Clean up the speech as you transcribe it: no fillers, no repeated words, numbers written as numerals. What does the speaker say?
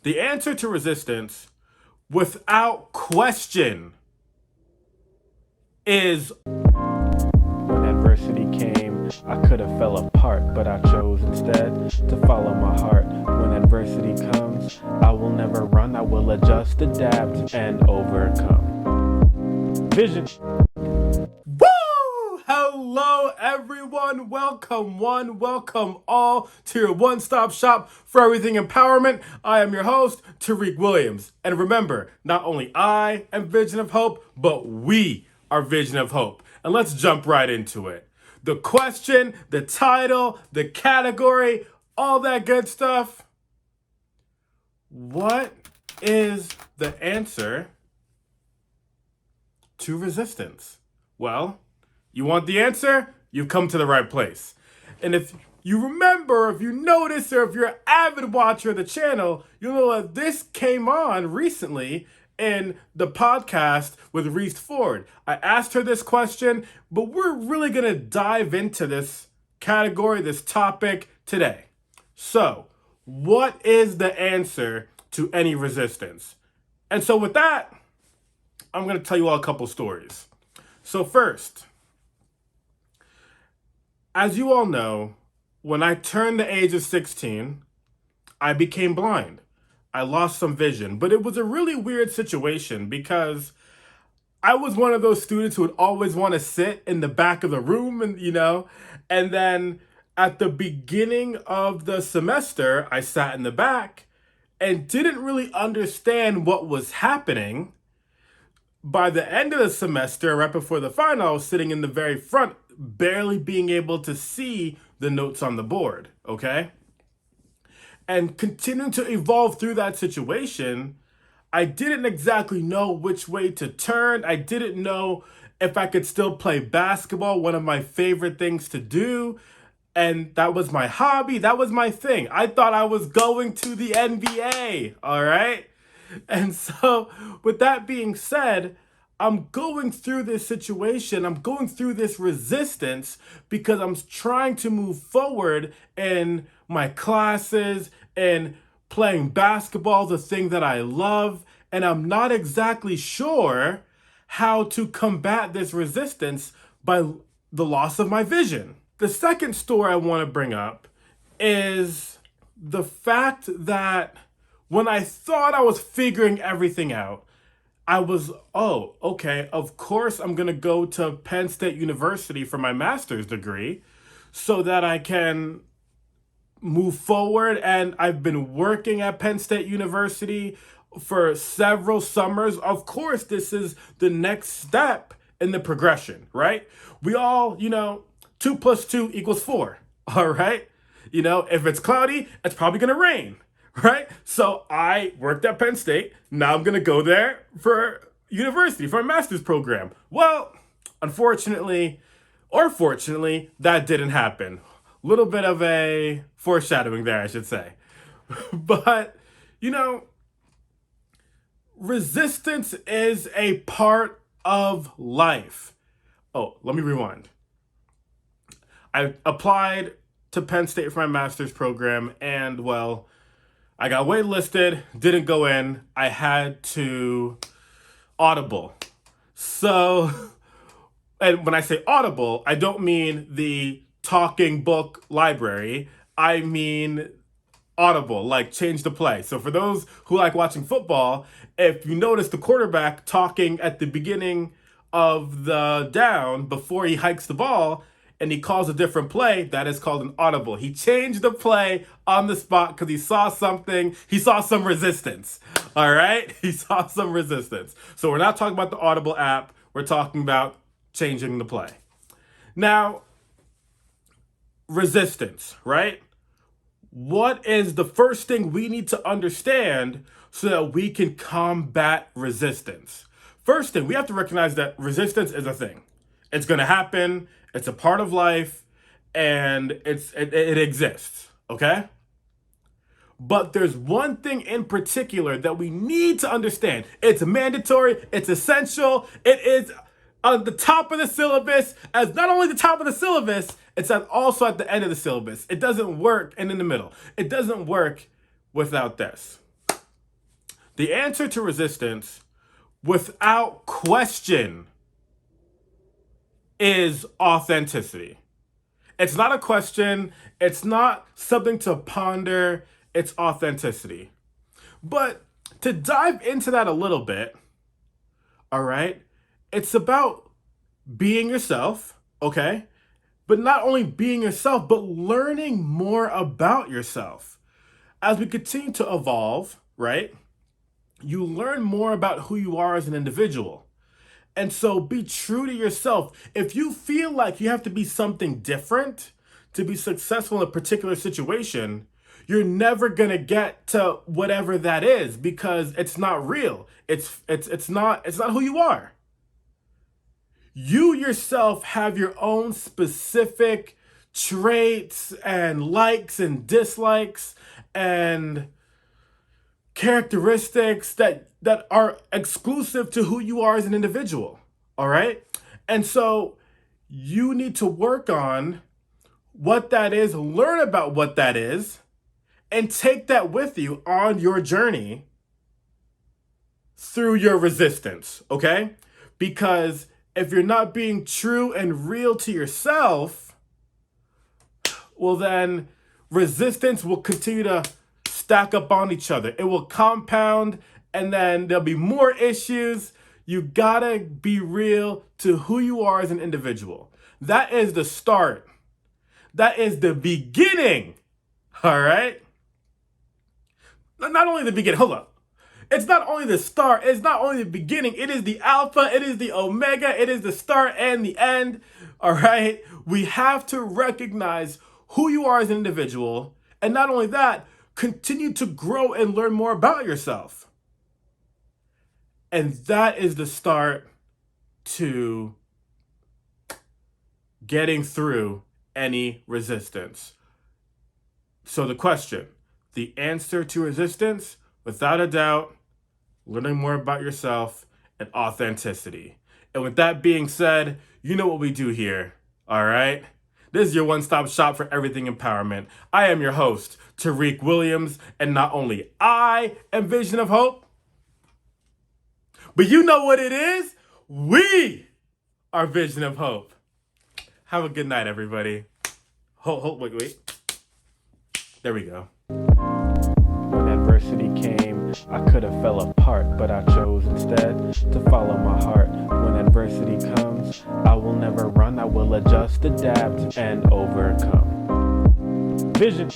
The answer to resistance, without question, is When adversity came, I could have fell apart, but I chose instead to follow my heart. When adversity comes, I will never run, I will adjust, adapt, and overcome. Vision. Woo! Hello, everyone. Welcome, one, welcome all to your one-stop shop for everything empowerment. I am your host, Tariq Williams. And remember, not only I am Vision of Hope, but we are Vision of Hope. And let's jump right into it. The question, the title, the category, all that good stuff. What is the answer to resistance? Well, you want the answer? You've come to the right place. And if you remember, if you notice, or if you're an avid watcher of the channel, you'll know that this came on recently in the podcast with Reese Ford. I asked her this question, but we're really going to dive into this category, this topic today. So, what is the answer to any resistance? And so with that, I'm going to tell you all a couple stories. So first, as you all know, when I turned the age of 16, I became blind. I lost some vision, but it was a really weird situation because I was one of those students who would always want to sit in the back of the room and then at the beginning of the semester, I sat in the back and didn't really understand what was happening. By the end of the semester, right before the final, I was sitting in the very front, barely being able to see the notes on the board, okay? And continuing to evolve through that situation, I didn't exactly know which way to turn. I didn't know if I could still play basketball, one of my favorite things to do. And that was my hobby. That was my thing. I thought I was going to the NBA, all right? And so, with that being said, I'm going through this situation. I'm going through this resistance because I'm trying to move forward in my classes and playing basketball, the thing that I love. And I'm not exactly sure how to combat this resistance by the loss of my vision. The second story I want to bring up is the fact that when I thought I was figuring everything out, I was, okay, of course I'm going to go to Penn State University for my master's degree so that I can move forward. And I've been working at Penn State University for several summers. Of course, this is the next step in the progression, right? We all, 2 + 2 = 4, all right? If it's cloudy, it's probably going to rain. Right? So I worked at Penn State. Now I'm going to go there for university, for a master's program. Well, unfortunately, or fortunately, that didn't happen. Little bit of a foreshadowing there, I should say. But, resistance is a part of life. Oh, let me rewind. I applied to Penn State for my master's program, and well, I got waitlisted, didn't go in. I had to audible. So, and when I say audible, I don't mean the talking book library. I mean audible, like change the play. So for those who like watching football, if you notice the quarterback talking at the beginning of the down before he hikes the ball, and he calls a different play, that is called an audible. He changed the play on the spot because he saw something. He saw some resistance. All right? He saw some resistance. So we're not talking about the Audible app. We're talking about changing the play. Now, resistance, right? What is the first thing we need to understand so that we can combat resistance? First thing, we have to recognize that resistance is a thing. It's going to happen. It's a part of life, and it exists, okay? But there's one thing in particular that we need to understand. It's mandatory, it's essential, it is on the top of the syllabus, as not only the top of the syllabus, it's also at the end of the syllabus. It doesn't work and in the middle. It doesn't work without this. The answer to resistance, without question, is authenticity. It's not a question, it's not something to ponder, it's authenticity. But to dive into that a little bit, all right, it's about being yourself, okay? But not only being yourself, but learning more about yourself. As we continue to evolve, right, you learn more about who you are as an individual. And so be true to yourself. If you feel like you have to be something different to be successful in a particular situation, you're never going to get to whatever that is because it's not real. It's not who you are. You yourself have your own specific traits and likes and dislikes and characteristics that are exclusive to who you are as an individual. All right? And so you need to work on what that is, learn about what that is, and take that with you on your journey through your resistance, okay? Because if you're not being true and real to yourself, well, then resistance will continue to stack up on each other. It will compound, and then there'll be more issues. You gotta be real to who you are as an individual. That is the start. That is the beginning, all right? Not only the beginning, hold up. It's not only the start, it's not only the beginning, it is the alpha, it is the omega, it is the start and the end, all right? We have to recognize who you are as an individual, and not only that, continue to grow and learn more about yourself. And that is the start to getting through any resistance. So the question, the answer to resistance, without a doubt, learning more about yourself and authenticity. And with that being said, you know what we do here, all right? This is your one-stop shop for everything empowerment. I am your host, Tariq Williams, and not only I am Vision of Hope, but you know what it is? We are Vision of Hope. Have a good night, everybody. Wait. There we go. When adversity came, I could have fell apart, but I chose instead to follow my heart. When adversity comes, I will never run, I will adjust, adapt, and overcome. Vision.